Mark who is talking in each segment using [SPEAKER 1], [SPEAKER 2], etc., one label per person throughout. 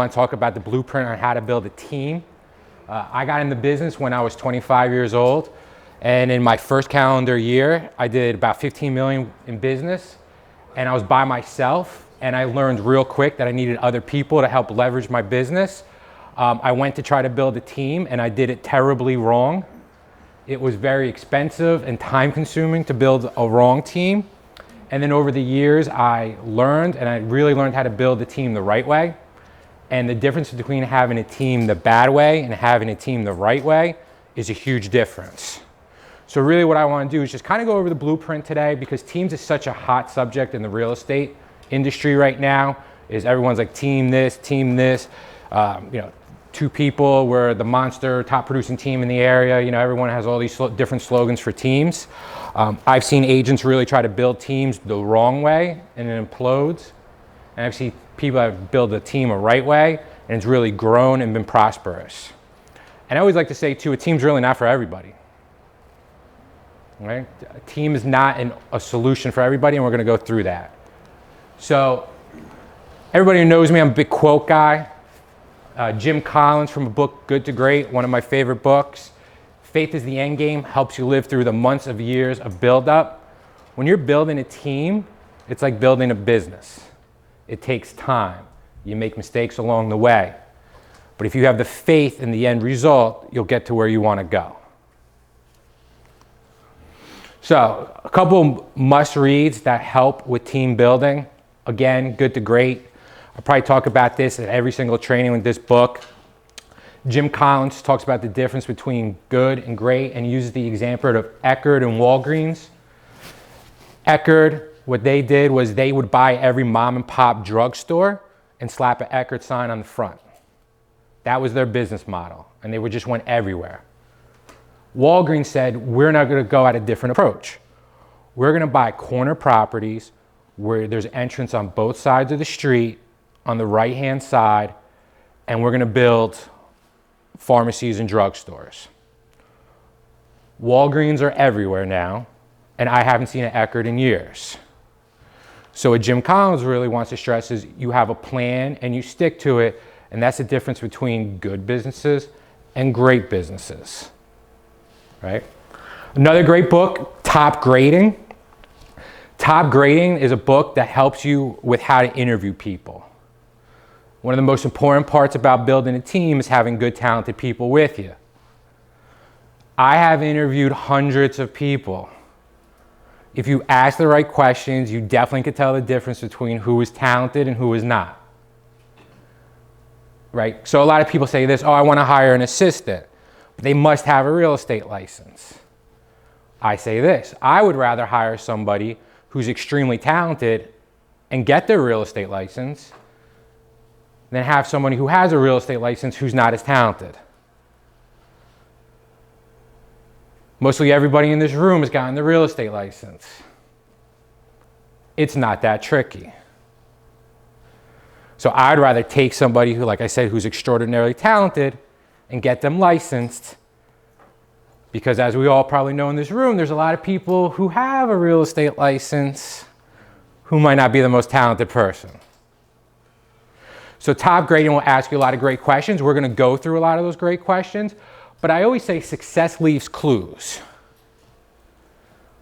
[SPEAKER 1] want to talk about the blueprint on how to build a team. I got in the business when I was 25 years old, and in my first calendar year, I did about 15 million in business, and I was by myself, and I learned real quick that I needed other people to help leverage my business. I went to try to build a team, and I did it terribly wrong. It was very expensive and time consuming to build a wrong team. And then over the years, I learned, and I really learned how to build a team the right way. And the difference between having a team the bad way and having a team the right way is a huge difference. So really what I want to do is just kind of go over the blueprint today, because teams is such a hot subject in the real estate industry right now. Is everyone's like team this, two people, we're the monster top producing team in the area. Everyone has all these different slogans for teams. I've seen agents really try to build teams the wrong way and it implodes. And I've seen people that build a team a right way and it's really grown and been prosperous. And I always like to say too, a team's really not for everybody. Right? A team is not a solution for everybody, and we're going to go through that. So everybody who knows me, I'm a big quote guy. Jim Collins from a book, Good to Great, one of my favorite books. Faith is the end game, helps you live through the months of years of buildup. When you're building a team, it's like building a business. It takes time. You make mistakes along the way. But if you have the faith in the end result, you'll get to where you want to go. So a couple must reads that help with team building. Again, Good to Great. I'll probably talk about this at every single training with this book. Jim Collins talks about the difference between good and great and uses the example of Eckerd and Walgreens. Eckerd, what they did was they would buy every mom and pop drugstore and slap an Eckerd sign on the front. That was their business model, and they would just went everywhere. Walgreens said, we're not going to go at a different approach. We're going to buy corner properties where there's entrance on both sides of the street on the right-hand side, and we're going to build pharmacies and drugstores. Walgreens are everywhere now, and I haven't seen an Eckerd in years. So what Jim Collins really wants to stress is you have a plan and you stick to it, and that's the difference between good businesses and great businesses. Right? Another great book, Top Grading. Top Grading is a book that helps you with how to interview people. One of the most important parts about building a team is having good, talented people with you. I have interviewed hundreds of people. If you ask the right questions, you definitely can tell the difference between who is talented and who is not. Right? So a lot of people say this, I want to hire an assistant. But they must have a real estate license. I say this, I would rather hire somebody who's extremely talented and get their real estate license than have somebody who has a real estate license who's not as talented. Mostly everybody in this room has gotten the real estate license. It's not that tricky. So I'd rather take somebody who, like I said, who's extraordinarily talented and get them licensed, because as we all probably know in this room, there's a lot of people who have a real estate license who might not be the most talented person. So Top Grading will ask you a lot of great questions. We're going to go through a lot of those great questions, but I always say success leaves clues.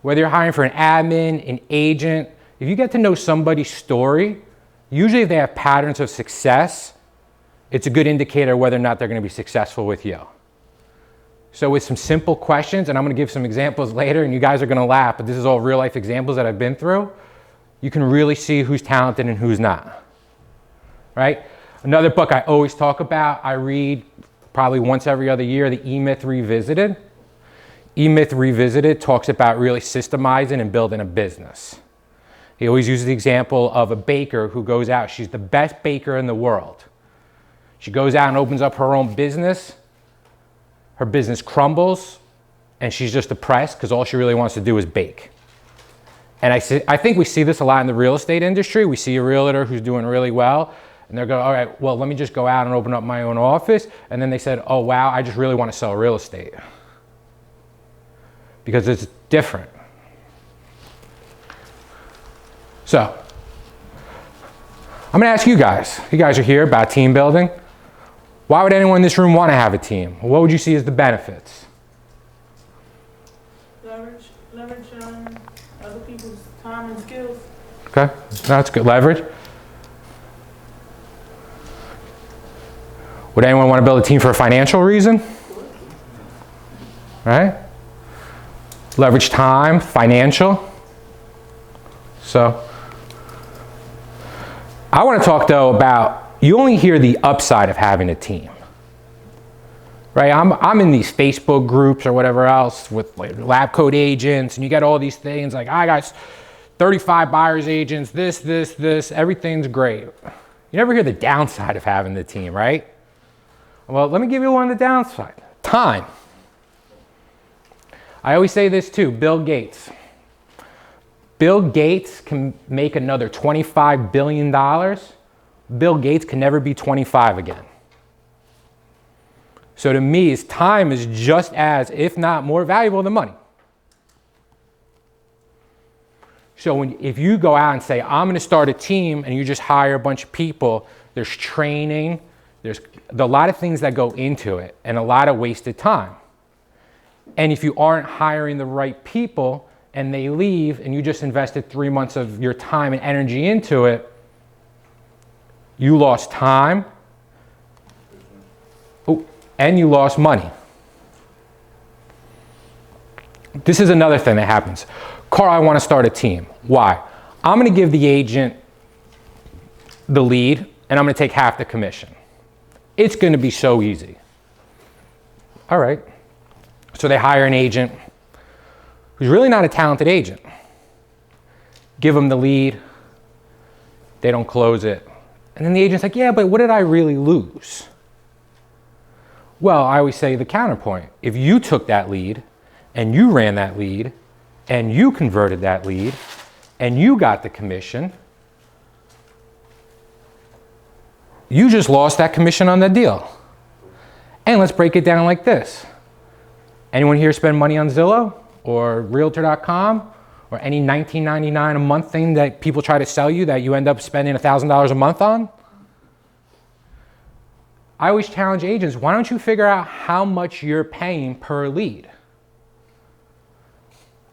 [SPEAKER 1] Whether you're hiring for an admin, an agent, if you get to know somebody's story, usually if they have patterns of success, it's a good indicator whether or not they're going to be successful with you. So with some simple questions, and I'm going to give some examples later, and you guys are going to laugh, but this is all real life examples that I've been through, you can really see who's talented and who's not. Right? Another book I always talk about, I read probably once every other year, the E-Myth Revisited. E-Myth Revisited talks about really systemizing and building a business. He always uses the example of a baker who goes out, she's the best baker in the world. She goes out and opens up her own business. Her business crumbles, and she's just depressed because all she really wants to do is bake. And I think we see this a lot in the real estate industry. We see a realtor who's doing really well, and they're going, all right, well, let me just go out and open up my own office. And then they said, oh, wow, I just really want to sell real estate. Because it's different. I'm gonna ask you guys. You guys are here about team building. Why would anyone in this room want to have a team? What would you see as the benefits?
[SPEAKER 2] Leverage other people's time and skills.
[SPEAKER 1] Okay, that's good. Leverage. Would anyone want to build a team for a financial reason? Right? Leverage time, financial. So, I want to talk though about, you only hear the upside of having a team. Right? I'm in these Facebook groups or whatever else with like lab coat agents, and you get all these things like, I got 35 buyer's agents, this, everything's great. You never hear the downside of having the team, right? Well, let me give you one of the downside. Time. I always say this too, Bill Gates. Bill Gates can make another $25 billion. Bill Gates can never be 25 again. So to me, his time is just as, if not more valuable than money. So if you go out and say, I'm gonna start a team, and you just hire a bunch of people, there's training, there's a lot of things that go into it, and a lot of wasted time. And if you aren't hiring the right people, and they leave, and you just invested 3 months of your time and energy into it, you lost time, and you lost money. This is another thing that happens. Carl, I want to start a team. Why? I'm going to give the agent the lead, and I'm going to take half the commission. It's going to be so easy. All right. So they hire an agent who's really not a talented agent. Give them the lead. They don't close it. And then the agent's like, yeah, but what did I really lose? Well, I always say the counterpoint. If you took that lead and you ran that lead and you converted that lead and you got the commission, you just lost that commission on that deal. And let's break it down like this. Anyone here spend money on Zillow or Realtor.com or any $19.99 a month thing that people try to sell you that you end up spending $1,000 a month on? I always challenge agents, why don't you figure out how much you're paying per lead?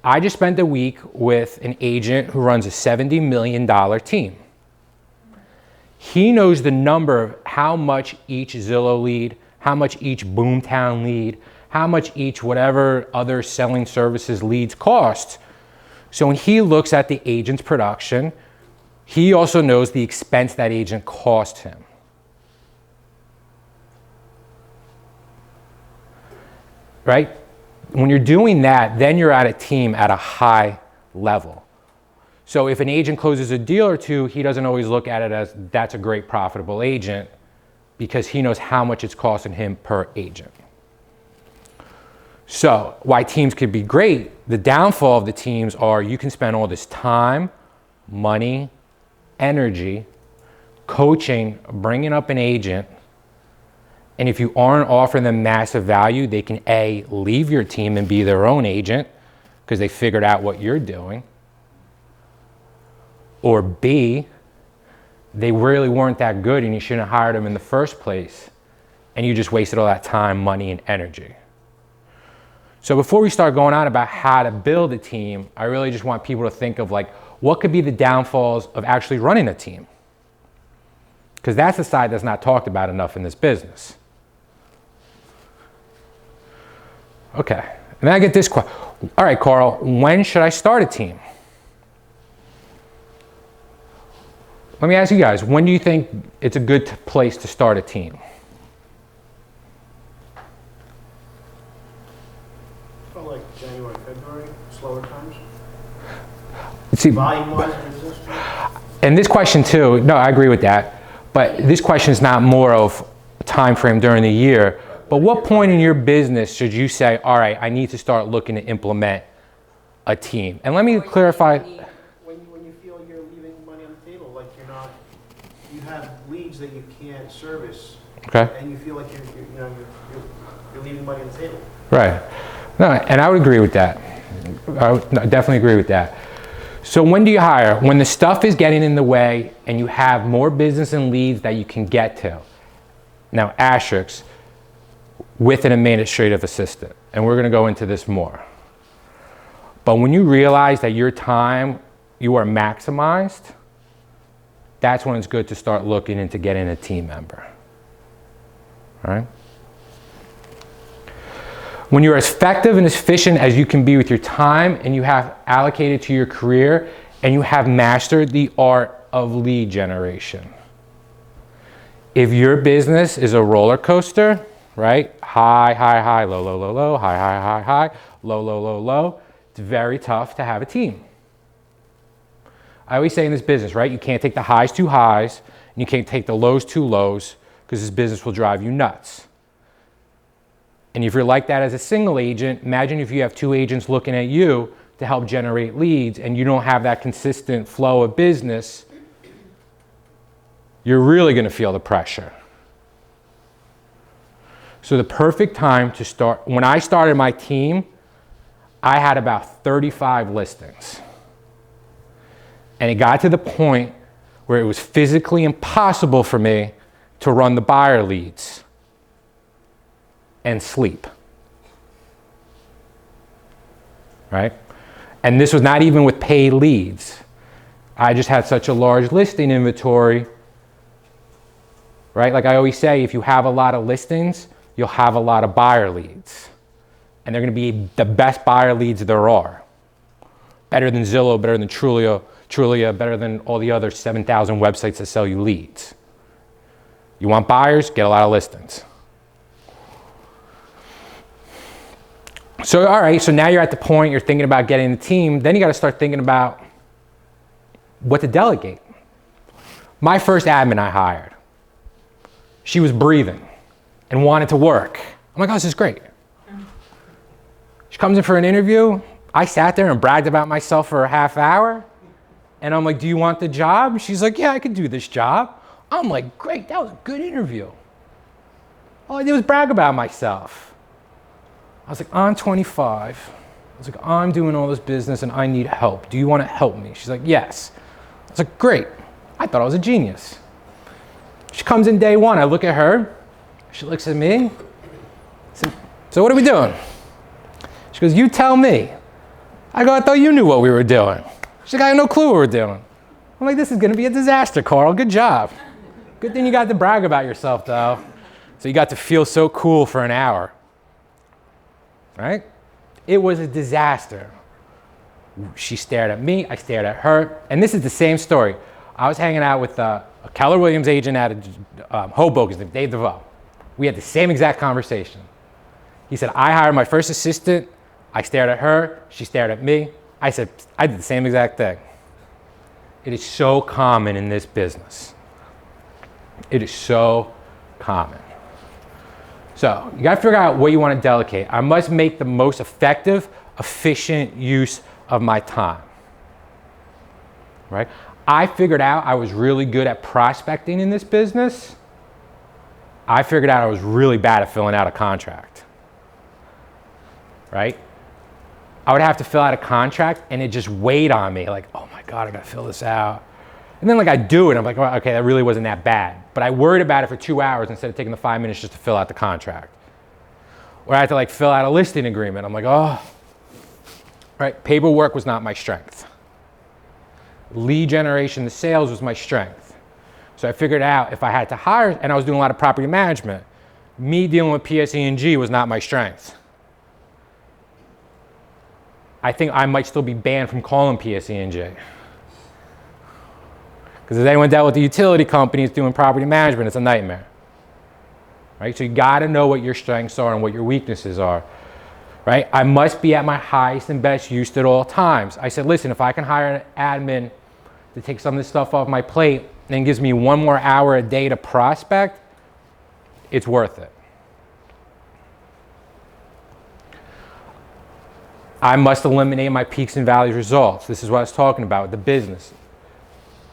[SPEAKER 1] I just spent a week with an agent who runs a $70 million team. He knows the number of how much each Zillow lead, how much each Boomtown lead, how much each whatever other selling services leads cost. So when he looks at the agent's production, he also knows the expense that agent cost him. Right? When you're doing that, then you're at a team at a high level. So if an agent closes a deal or two, he doesn't always look at it as that's a great profitable agent because he knows how much it's costing him per agent. So why teams could be great, the downfall of the teams are you can spend all this time, money, energy, coaching, bringing up an agent, and if you aren't offering them massive value, they can A, leave your team and be their own agent because they figured out what you're doing. Or B, they really weren't that good and you shouldn't have hired them in the first place. And you just wasted all that time, money, and energy. So before we start going on about how to build a team, I really just want people to think of like, what could be the downfalls of actually running a team? Because that's the side that's not talked about enough in this business. Okay, and then I get this question. All right, Carl, when should I start a team? Let me ask you guys, when do you think it's a good place to start a team?
[SPEAKER 3] Well, like January, February, slower times.
[SPEAKER 1] See,
[SPEAKER 3] Volume-wise, business.
[SPEAKER 1] and this question too, no, I agree with that, but this question is not more of a time frame during the year. But what point in your business should you say, all right, I need to start looking to implement a team? And let me clarify.
[SPEAKER 3] When you feel you're leaving money on the table, like you have leads that you can't service,
[SPEAKER 1] Okay.
[SPEAKER 3] and you feel like you're leaving money on the table.
[SPEAKER 1] Right. No, and I would agree with that. I would definitely agree with that. So when do you hire? When the stuff is getting in the way and you have more business and leads that you can get to. Now, asterisks, with an administrative assistant. And we're gonna go into this more. But when you realize that your time, you are maximized, that's when it's good to start looking into getting a team member. All right? When you're as effective and as efficient as you can be with your time and you have allocated to your career and you have mastered the art of lead generation. If your business is a roller coaster, right? High, high, high, low, low, low, low, high, high, high, high, low, low, low, low, it's very tough to have a team. I always say in this business, right? You can't take the highs too highs and you can't take the lows too lows because this business will drive you nuts. And if you're like that as a single agent, imagine if you have two agents looking at you to help generate leads and you don't have that consistent flow of business, you're really going to feel the pressure. So the perfect time to start, when I started my team, I had about 35 listings. And it got to the point where it was physically impossible for me to run the buyer leads and sleep, right? And this was not even with paid leads. I just had such a large listing inventory, right? Like I always say, if you have a lot of listings, you'll have a lot of buyer leads. And they're gonna be the best buyer leads there are. Better than Zillow, better than Trulia, better than all the other 7,000 websites that sell you leads. You want buyers, get a lot of listings. So, all right, so now you're at the point you're thinking about getting a team, then you gotta start thinking about what to delegate. My first admin I hired, she was breathing and wanted to work. I'm like, oh, this is great. She comes in for an interview. I sat there and bragged about myself for a half hour. And I'm like, do you want the job? She's like, yeah, I could do this job. I'm like, great, that was a good interview. All I did was brag about myself. I was like, I'm 25. I was like, I'm doing all this business and I need help. Do you want to help me? She's like, yes. I was like, great. I thought I was a genius. She comes in day one. I look at her. She looks at me. I said, so what are we doing? She goes, you tell me. I go, I thought you knew what we were doing. She's like, I have no clue what we're doing. I'm like, this is going to be a disaster, Carl. Good job. Good thing you got to brag about yourself, though. So you got to feel so cool for an hour. Right? It was a disaster. She stared at me, I stared at her, and this is the same story. I was hanging out with a Keller Williams agent at Hoboken, named Dave DeVoe. We had the same exact conversation. He said, I hired my first assistant, I stared at her, she stared at me. I said, I did the same exact thing. It is so common in this business. It is so common. So you got to figure out what you want to delegate. I must make the most effective, efficient use of my time, right? I figured out I was really good at prospecting in this business. I figured out I was really bad at filling out a contract, right? I would have to fill out a contract and it just weighed on me like, oh my God, I got to fill this out. And then like I do it, I'm like, well, okay, that really wasn't that bad. But I worried about it for 2 hours instead of taking the 5 minutes just to fill out the contract. Or I had to like fill out a listing agreement. I'm like, oh, right, paperwork was not my strength. Lead generation, the sales was my strength. So I figured out if I had to hire, and I was doing a lot of property management, me dealing with PSE&G was not my strength. I think I might still be banned from calling PSE&G. Because if anyone dealt with the utility companies doing property management, it's a nightmare. Right? So you gotta know what your strengths are and what your weaknesses are. Right? I must be at my highest and best use at all times. I said, listen, if I can hire an admin to take some of this stuff off my plate and gives me 1 more hour a day to prospect, it's worth it. I must eliminate my peaks and valleys results. This is what I was talking about with the business.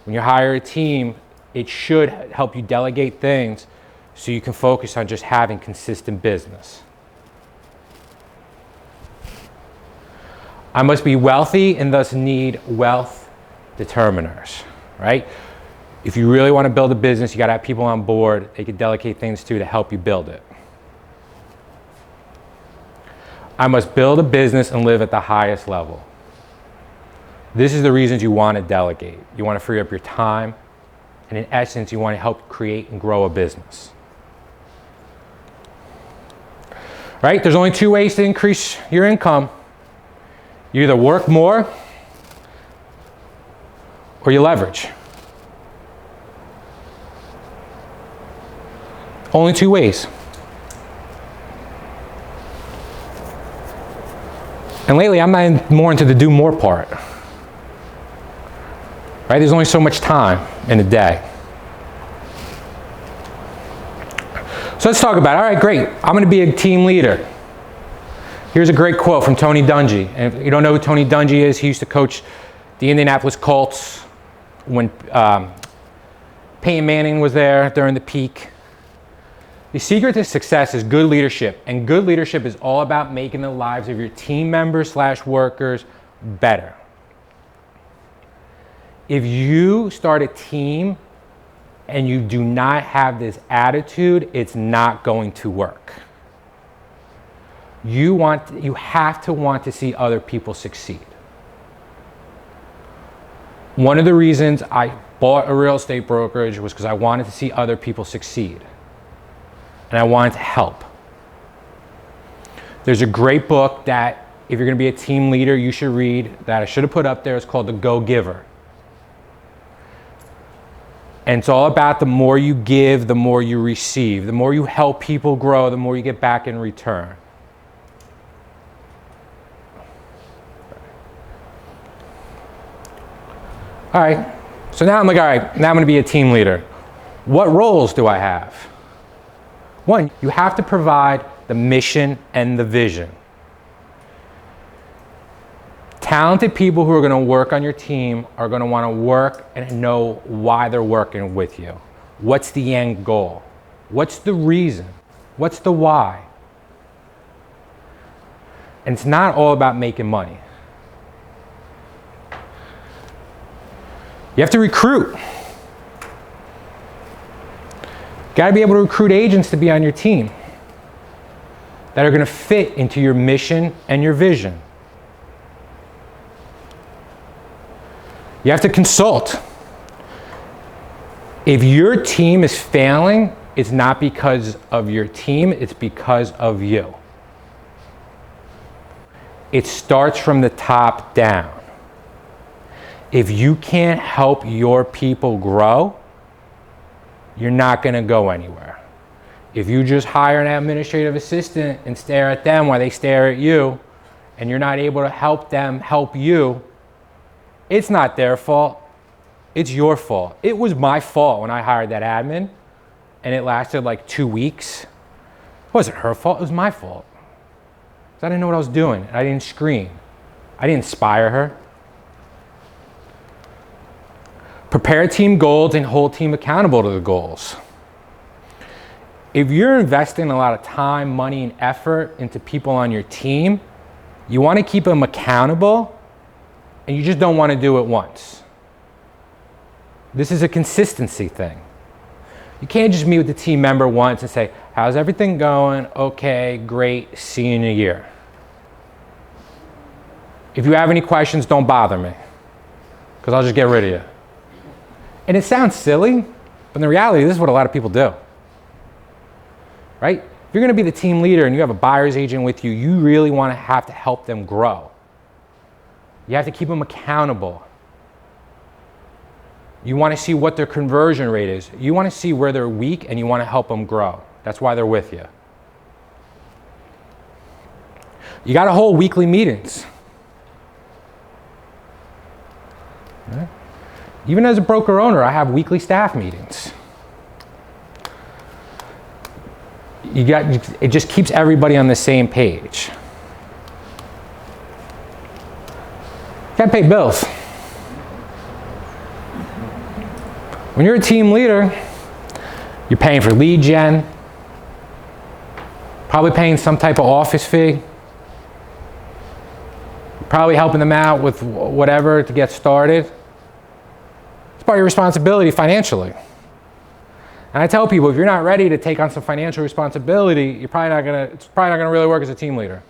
[SPEAKER 1] When you hire a team, it should help you delegate things so you can focus on just having consistent business. I must be wealthy and thus need wealth determiners, right? If you really want to build a business, you got to have people on board they can delegate things to help you build it. I must build a business and live at the highest level. This is the reasons you want to delegate. You want to free up your time, and in essence, you want to help create and grow a business. Right? There's only two ways to increase your income. You either work more or you leverage. Only two ways. And lately, I'm not more into the do more part. Right? There's only so much time in a day. So let's talk about it. All right, great. I'm going to be a team leader. Here's a great quote from Tony Dungy. And if you don't know who Tony Dungy is, he used to coach the Indianapolis Colts when Peyton Manning was there during the peak. The secret to success is good leadership, and good leadership is all about making the lives of your team members / workers better. If you start a team and you do not have this attitude, it's not going to work. You have to want to see other people succeed. One of the reasons I bought a real estate brokerage was because I wanted to see other people succeed. And I wanted to help. There's a great book that if you're going to be a team leader, you should read that I should have put up there. It's called The Go-Giver. And it's all about the more you give, the more you receive. The more you help people grow, the more you get back in return. All right, so now I'm like, all right, now I'm going to be a team leader. What roles do I have? One, you have to provide the mission and the vision. Talented people who are going to work on your team are going to want to work and know why they're working with you. What's the end goal? What's the reason? What's the why? And it's not all about making money. You have to recruit. Got to be able to recruit agents to be on your team that are going to fit into your mission and your vision. You have to consult. If your team is failing, it's not because of your team, it's because of you. It starts from the top down. If you can't help your people grow, you're not going to go anywhere. If you just hire an administrative assistant and stare at them while they stare at you, and you're not able to help them help you, it's not their fault. It's your fault. It was my fault when I hired that admin, and it lasted like 2 weeks. It wasn't her fault. It was my fault. 'Cause I didn't know what I was doing. I didn't screen. I didn't inspire her. Prepare team goals and hold team accountable to the goals. If you're investing a lot of time, money, and effort into people on your team, you want to keep them accountable, and you just don't want to do it once. This is a consistency thing. You can't just meet with the team member once and say, how's everything going? Okay, great, see you in a year. If you have any questions, don't bother me, because I'll just get rid of you. And it sounds silly, but in the reality, this is what a lot of people do. Right? If you're going to be the team leader and you have a buyer's agent with you, you really want to have to help them grow. You have to keep them accountable. You want to see what their conversion rate is. You want to see where they're weak, and you want to help them grow. That's why they're with you. You got to hold weekly meetings. Right? Even as a broker owner, I have weekly staff meetings. It just keeps everybody on the same page. You gotta pay bills. When you're a team leader, you're paying for lead gen, probably paying some type of office fee, probably helping them out with whatever to get started. It's part of your responsibility financially. And I tell people, if you're not ready to take on some financial responsibility, it's probably not gonna really work as a team leader.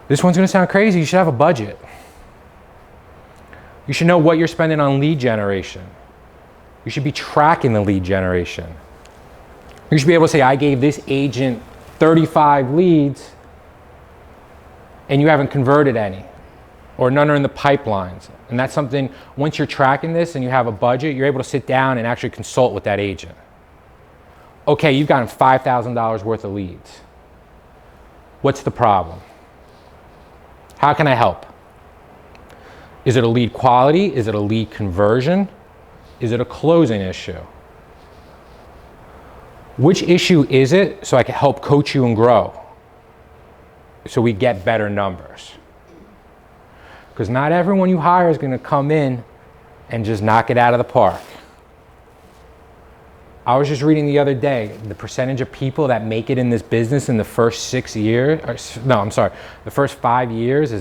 [SPEAKER 1] This one's gonna sound crazy. You should have a budget. You should know what you're spending on lead generation. You should be tracking the lead generation. You should be able to say, I gave this agent 35 leads and you haven't converted any, or none are in the pipelines. And that's something, once you're tracking this and you have a budget, you're able to sit down and actually consult with that agent. Okay, you've gotten $5,000 worth of leads. What's the problem? How can I help? Is it a lead quality? Is it a lead conversion? Is it a closing issue? Which issue is it, so I can help coach you and grow so we get better numbers? Because not everyone you hire is going to come in and just knock it out of the park. I was just reading the other day, the percentage of people that make it in this business in the first 6 years, the first 5 years is